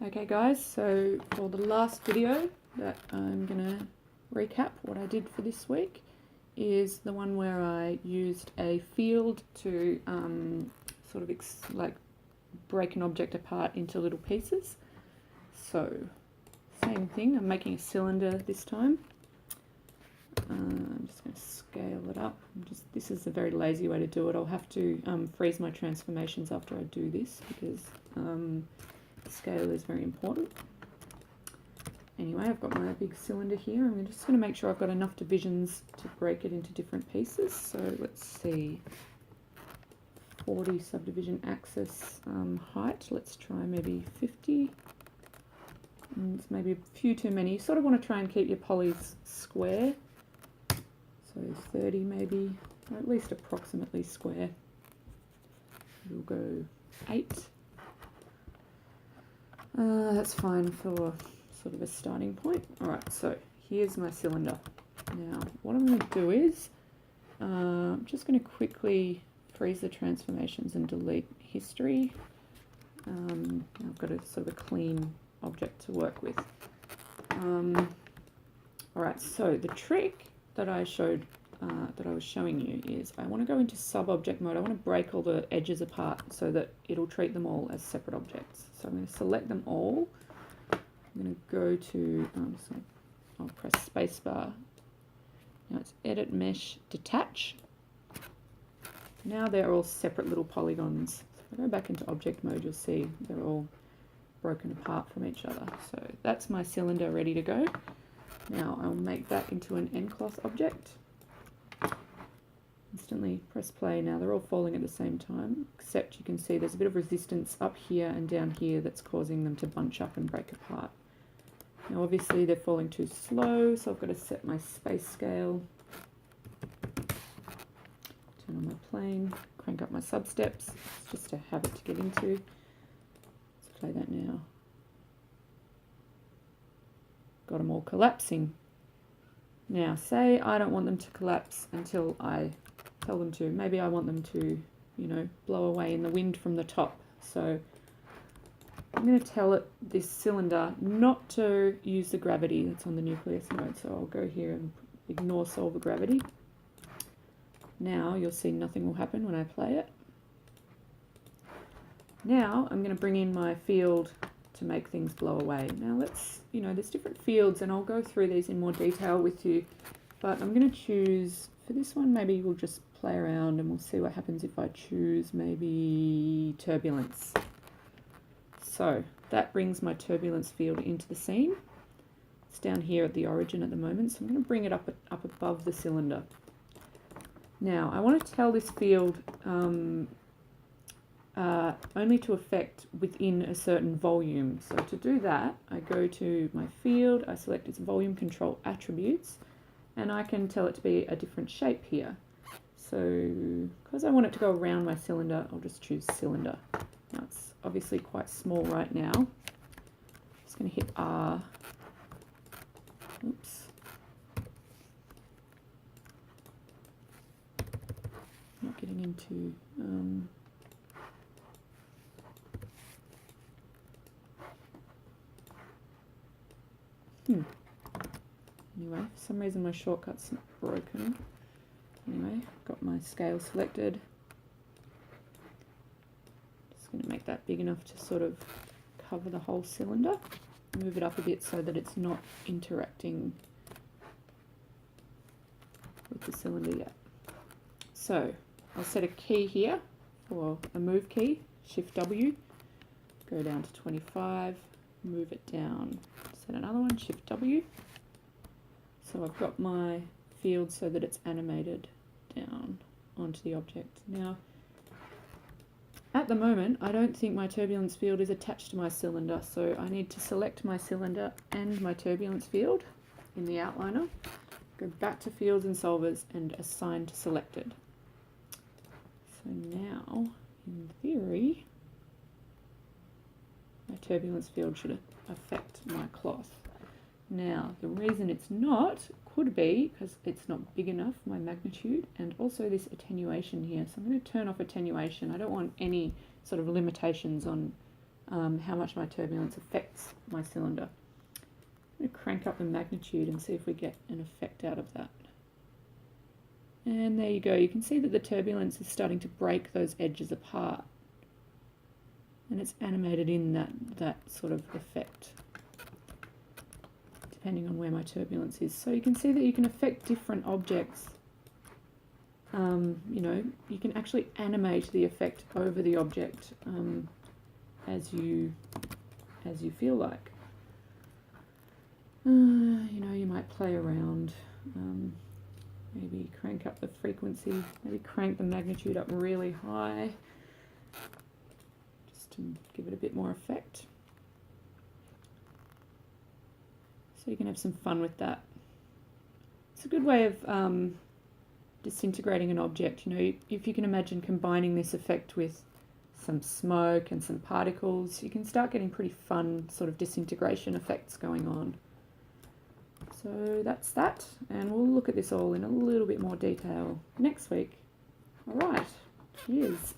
Okay guys, so for the last video that I'm gonna recap what I did for this week is the one where I used a field to sort of like break an object apart into little pieces. So same thing, I'm making a cylinder this time. I'm just going to scale it up. This is a very lazy way to do it. I'll have to freeze my transformations after I do this because scale is very important. Anyway, I've got my big cylinder here. I'm just going to make sure I've got enough divisions to break it into different pieces. So let's see, 40 subdivision axis height. Let's try maybe 50. And it's maybe a few too many. You sort of want to try and keep your polys square. So 30 maybe, or at least approximately square. We'll go 8. That's fine for sort of a starting point. Alright, so here's my cylinder. Now, what I'm going to do is, I'm just going to quickly freeze the transformations and delete history. I've got a sort of a clean object to work with. Alright, so the trick that I showed, that I was showing you is I want to go into sub-object mode. I want to break all the edges apart so that it'll treat them all as separate objects. So I'm going to select them all. I'm going to go to, I'll press spacebar. Now it's Edit, Mesh, Detach. Now they're all separate little polygons. So if I go back into object mode, you'll see they're all broken apart from each other. So that's my cylinder ready to go. Now I'll make that into an end-cloth object. Instantly press play. Now they're all falling at the same time, except you can see there's a bit of resistance up here and down here that's causing them to bunch up and break apart. Now obviously they're falling too slow, so I've got to set my space scale, turn on my plane, crank up my sub-steps, just to have it to get into. Let's play that now. Got them all collapsing. Now say I don't want them to collapse until I tell them to. Maybe I want them to, you know, blow away in the wind from the top. So I'm going to tell it, this cylinder, not to use the gravity that's on the nucleus mode. So I'll go here and ignore solver gravity. Now you'll see nothing will happen when I play it. Now I'm going to bring in my field to make things blow away. Now let's, you know, there's different fields and I'll go through these in more detail with you, but I'm going to choose, for this one maybe we'll just play around and we'll see what happens if I choose maybe Turbulence. So that brings my Turbulence field into the scene. It's down here at the origin at the moment, so I'm going to bring it up above the cylinder. Now I want to tell this field only to affect within a certain volume. So to do that, I go to my field, I select its volume control attributes, and I can tell it to be a different shape here. So because I want it to go around my cylinder, I'll just choose cylinder. Now it's obviously quite small right now. I'm just going to hit R. Oops. Not getting into... Anyway, for some reason my shortcut's not broken. Anyway, got my scale selected. Just going to make that big enough to sort of cover the whole cylinder. Move it up a bit so that it's not interacting with the cylinder yet. So I'll set a key here for a move key, Shift W, go down to 25, move it down, set another one, Shift W. So I've got my field so that it's animated down onto the object. Now, at the moment, I don't think my turbulence field is attached to my cylinder, so I need to select my cylinder and my turbulence field in the outliner, go back to fields and solvers and assign to selected. So now, in theory, my turbulence field should affect my cloth. Now, the reason it's not could be because it's not big enough, my magnitude, and also this attenuation here. So I'm going to turn off attenuation. I don't want any sort of limitations on how much my turbulence affects my cylinder. I'm going to crank up the magnitude and see if we get an effect out of that. And there you go. You can see that the turbulence is starting to break those edges apart. And it's animated in that sort of effect, depending on where my turbulence is. So you can see that you can affect different objects. You know, you can actually animate the effect over the object as you feel like. You know, you might play around, maybe crank up the frequency, maybe crank the magnitude up really high, just to give it a bit more effect. So you can have some fun with that. It's a good way of disintegrating an object. You know, if you can imagine combining this effect with some smoke and some particles, you can start getting pretty fun sort of disintegration effects going on. So that's that, and we'll look at this all in a little bit more detail next week. All right, cheers.